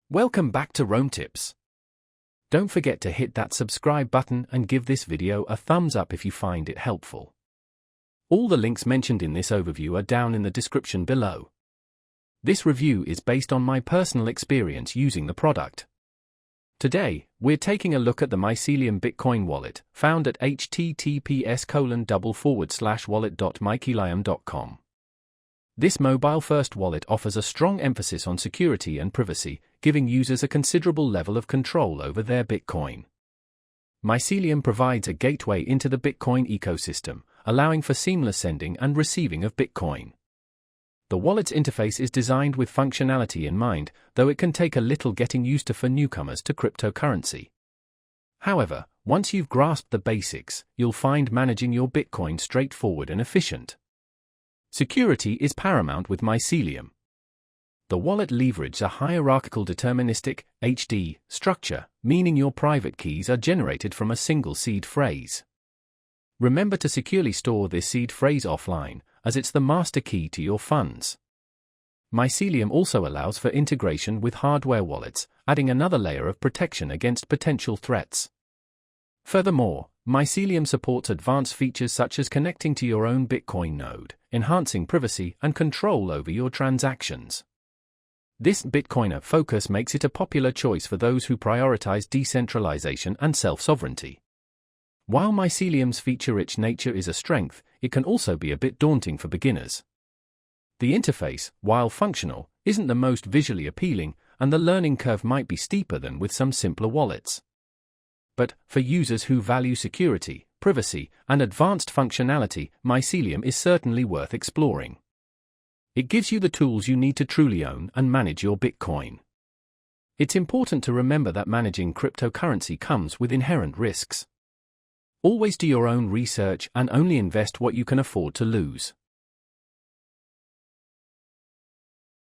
Welcome back to Rome Tips. Don't forget to hit that subscribe button and give this video a thumbs up if you find it helpful. All the links mentioned in this overview are down in the description below. This review is based on my personal experience using the product. Today, we're taking a look at the Mycelium Bitcoin wallet, found at https://wallet.mycelium.com. This mobile-first wallet offers a strong emphasis on security and privacy, giving users a considerable level of control over their Bitcoin. Mycelium provides a gateway into the Bitcoin ecosystem, allowing for seamless sending and receiving of Bitcoin. The wallet's interface is designed with functionality in mind, though it can take a little getting used to for newcomers to cryptocurrency. However, once you've grasped the basics, you'll find managing your Bitcoin straightforward and efficient. Security is paramount with Mycelium. The wallet leverages a hierarchical deterministic (HD) structure, meaning your private keys are generated from a single seed phrase. Remember to securely store this seed phrase offline, as it's the master key to your funds. Mycelium also allows for integration with hardware wallets, adding another layer of protection against potential threats. Furthermore, Mycelium supports advanced features such as connecting to your own Bitcoin node, enhancing privacy and control over your transactions. This Bitcoiner focus makes it a popular choice for those who prioritize decentralization and self-sovereignty. While Mycelium's feature-rich nature is a strength, it can also be a bit daunting for beginners. The interface, while functional, isn't the most visually appealing, and the learning curve might be steeper than with some simpler wallets. But, for users who value security, privacy, and advanced functionality, Mycelium is certainly worth exploring. It gives you the tools you need to truly own and manage your Bitcoin. It's important to remember that managing cryptocurrency comes with inherent risks. Always do your own research and only invest what you can afford to lose.